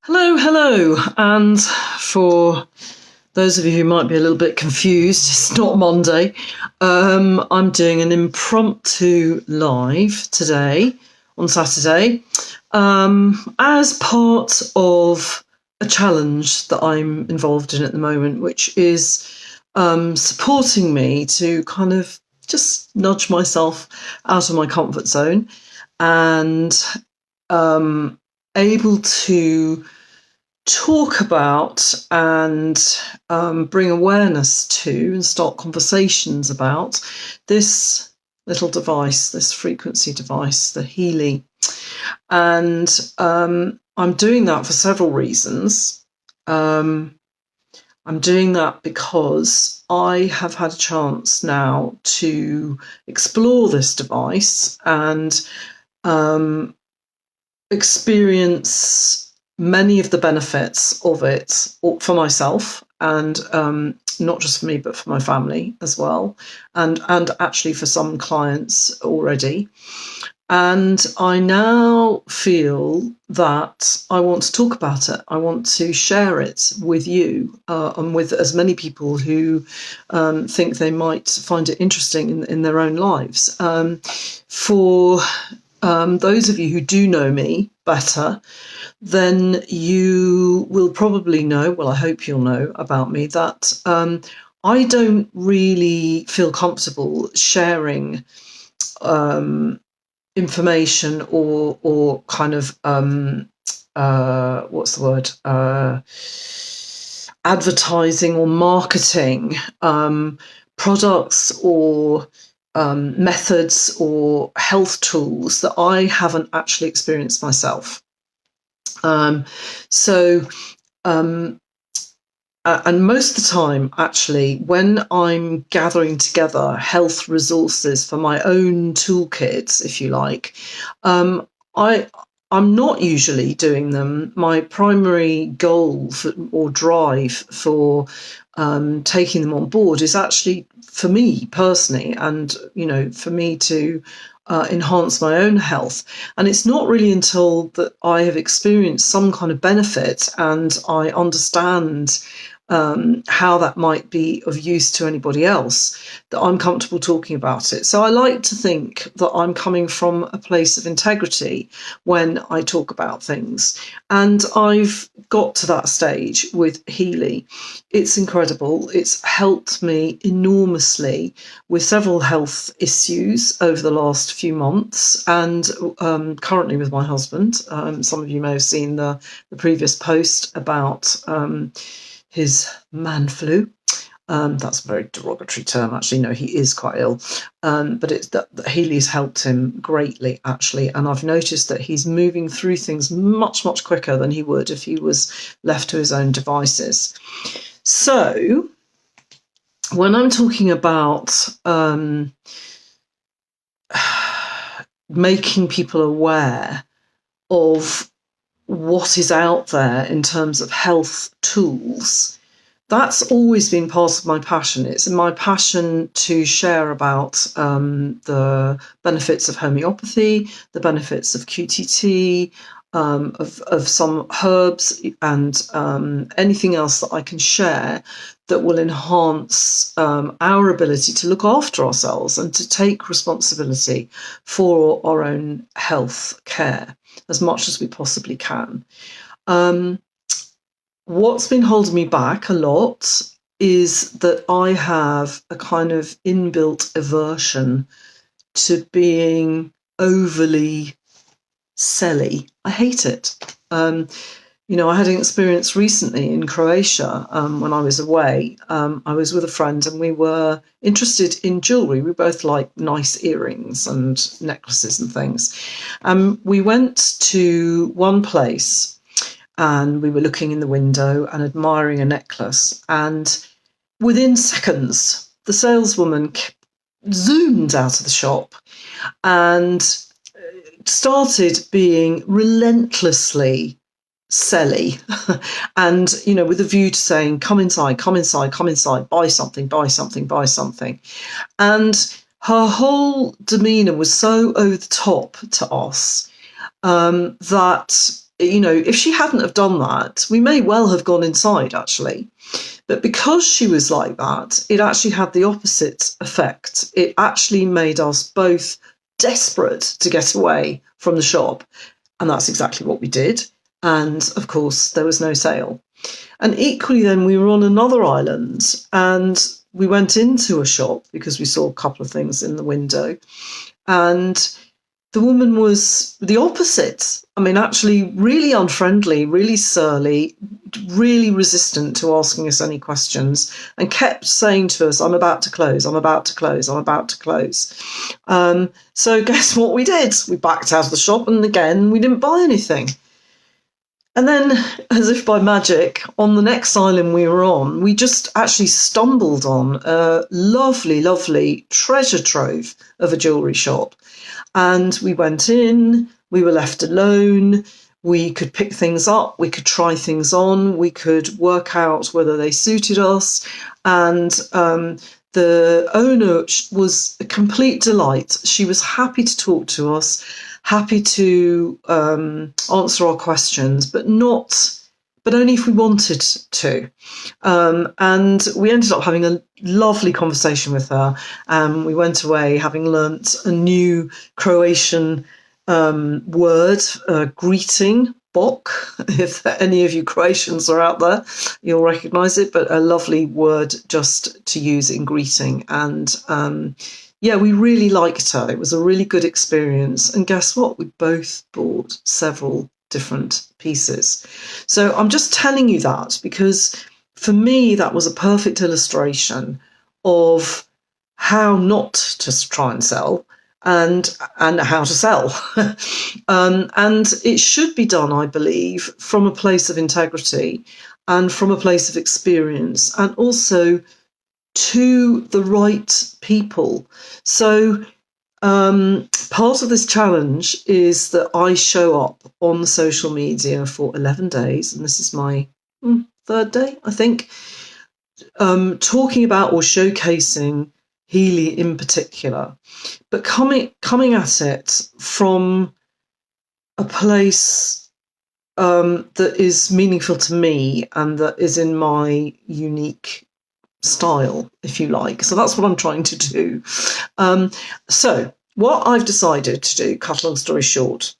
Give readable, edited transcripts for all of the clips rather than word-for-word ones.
Hello, hello. And for those of you who might be a little bit confused, it's not Monday. I'm doing an impromptu live today on Saturday as part of a challenge that I'm involved in at the moment, which is supporting me to kind of just nudge myself out of my comfort zone and able to talk about and bring awareness to and start conversations about this little device, this frequency device, the Healy. And I'm doing that for several reasons. I'm doing that because I have had a chance now to explore this device and experience many of the benefits of it for myself, and not just for me but for my family as well, and actually for some clients already. And I now feel that I want to talk about it. I want to share it with you and with as many people who think they might find it interesting in their own lives. For those of you who do know me better, then you will probably know, well, I hope you'll know about me, that I don't really feel comfortable sharing information or kind of, what's the word, advertising or marketing products or methods or health tools that I haven't actually experienced myself. And most of the time, actually, when I'm gathering together health resources for my own toolkit, if you like, I'm not usually doing them. My primary goal or drive for taking them on board is actually for me personally, and for me to enhance my own health. And it's not really until that I have experienced some kind of benefit and I understand how that might be of use to anybody else that I'm comfortable talking about it. So I like to think that I'm coming from a place of integrity when I talk about things. And I've got to that stage with Healy. It's incredible. It's helped me enormously with several health issues over the last few months, and currently with my husband. Some of you may have seen the previous post about his man flu. That's a very derogatory term, actually. No, he is quite ill. But it's that Healy's helped him greatly, actually. And I've noticed that he's moving through things much, much quicker than he would if he was left to his own devices. So when I'm talking about making people aware of what is out there in terms of health tools, that's always been part of my passion. It's my passion to share about the benefits of homeopathy, the benefits of QTT, of some herbs, and anything else that I can share that will enhance our ability to look after ourselves and to take responsibility for our own health care as much as we possibly can. What's been holding me back a lot is that I have a kind of inbuilt aversion to being overly selly. I hate it. I had an experience recently in Croatia when I was away. I was with a friend and we were interested in jewellery. We both like nice earrings and necklaces and things. We went to one place and we were looking in the window and admiring a necklace. And within seconds, the saleswoman zoomed out of the shop and started being relentlessly selly and with a view to saying, come inside, buy something. And her whole demeanour was so over the top to us that if she hadn't have done that, we may well have gone inside, actually. But because she was like that, it actually had the opposite effect. It actually made us both desperate to get away from the shop. And that's exactly what we did. And of course, there was no sale. And equally, then we were on another island and we went into a shop because we saw a couple of things in the window. And the woman was the opposite. I mean, actually, really unfriendly, really surly, really resistant to asking us any questions, and kept saying to us, "I'm about to close, I'm about to close, I'm about to close." So guess what we did? We backed out of the shop, and again, we didn't buy anything. And then, as if by magic, on the next island we were on, we just actually stumbled on a lovely, lovely treasure trove of a jewellery shop. And we went in, we were left alone, we could pick things up, we could try things on, we could work out whether they suited us. And the owner was a complete delight. She was happy to talk to us, happy to answer our questions, but only if we wanted to. And we ended up having a lovely conversation with her. We went away having learnt a new Croatian word, greeting, bok. If any of you Croatians are out there, you'll recognise it, but a lovely word just to use in greeting. And we really liked her. It was a really good experience. And guess what? We both bought several different pieces. So I'm just telling you that because for me, that was a perfect illustration of how not to try and sell and how to sell. And it should be done, I believe, from a place of integrity and from a place of experience, and also to the right people. So part of this challenge is that I show up on social media for 11 days, and this is my third day, I think, talking about or showcasing Healy in particular, but coming at it from a place that is meaningful to me and that is in my unique style, if you like. So that's what I'm trying to do. So what I've decided to do, cut a long story short,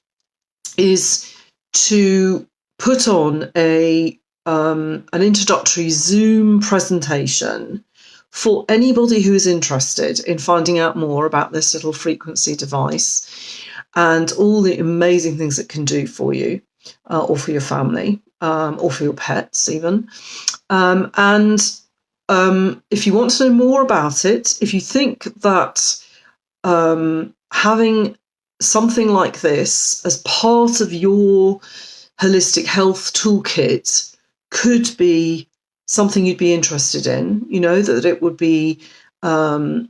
is to put on an introductory Zoom presentation for anybody who is interested in finding out more about this little frequency device and all the amazing things it can do for you or for your family or for your pets even. And if you want to know more about it, if you think that having something like this as part of your holistic health toolkit could be something you'd be interested in, that it would be something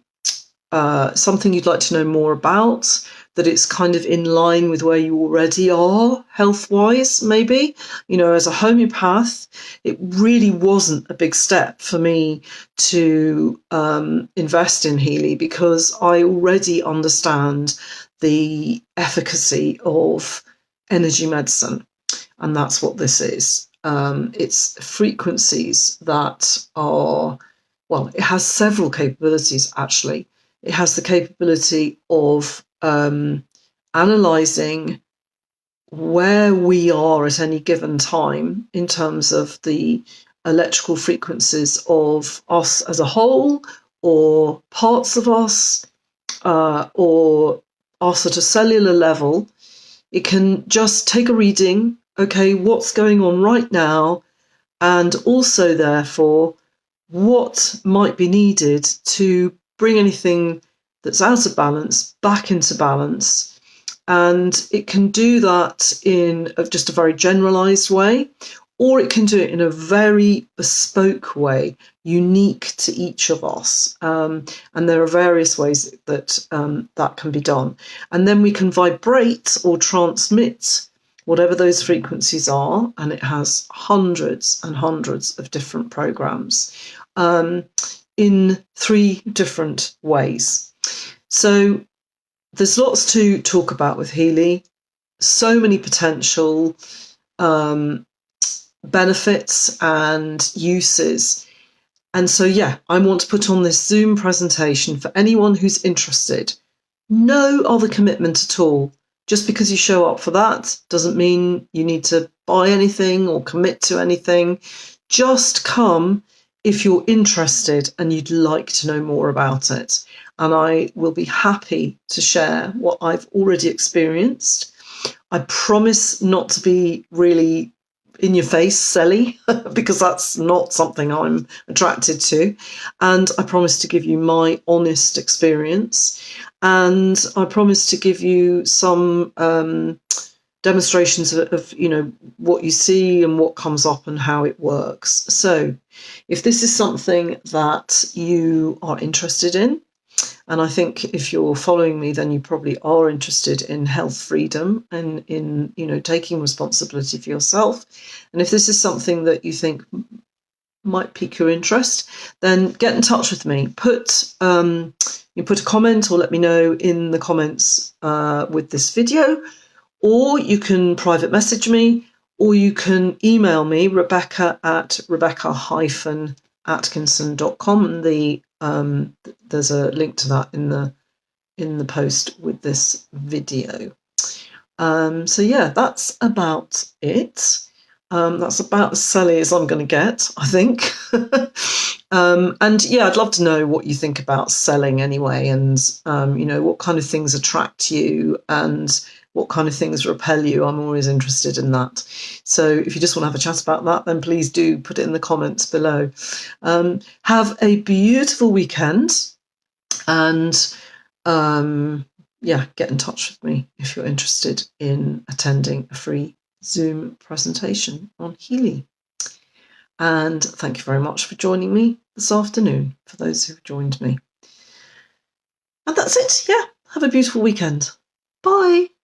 you'd like to know more about, that it's kind of in line with where you already are health-wise, maybe. As a homeopath, it really wasn't a big step for me to invest in Healy because I already understand the efficacy of energy medicine. And that's what this is. It's frequencies that are, it has several capabilities, actually. It has the capability of analysing where we are at any given time in terms of the electrical frequencies of us as a whole, or parts of us, or us at a cellular level. It can just take a reading, okay, what's going on right now, and also, therefore, what might be needed to bring anything that's out of balance back into balance. And it can do that in just a very generalised way, or it can do it in a very bespoke way, unique to each of us. And there are various ways that that can be done. And then we can vibrate or transmit whatever those frequencies are, and it has hundreds and hundreds of different programs in 3 different ways. So there's lots to talk about with Healy, so many potential benefits and uses. And so, yeah, I want to put on this Zoom presentation for anyone who's interested. No other commitment at all. Just because you show up for that doesn't mean you need to buy anything or commit to anything. Just come if you're interested and you'd like to know more about it. And I will be happy to share what I've already experienced. I promise not to be really in your face selly because that's not something I'm attracted to. And I promise to give you my honest experience. And I promise to give you some demonstrations of what you see and what comes up and how it works. So if this is something that you are interested in, and I think if you're following me, then you probably are interested in health freedom and in, taking responsibility for yourself. And if this is something that you think might pique your interest, then get in touch with me. You put a comment or let me know in the comments with this video, or you can private message me, or you can email me, rebecca@rebecca-atkinson.com. And there's a link to that in the post with this video. So yeah, that's about it. That's about as selly as I'm going to get, I think. And yeah, I'd love to know what you think about selling anyway, and what kind of things attract you and what kind of things repel you. I'm always interested in that. So if you just want to have a chat about that, then please do put it in the comments below. Have a beautiful weekend, and get in touch with me if you're interested in attending a free Zoom presentation on Healy. And thank you very much for joining me this afternoon, for those who've joined me. And that's it. Yeah, have a beautiful weekend. Bye.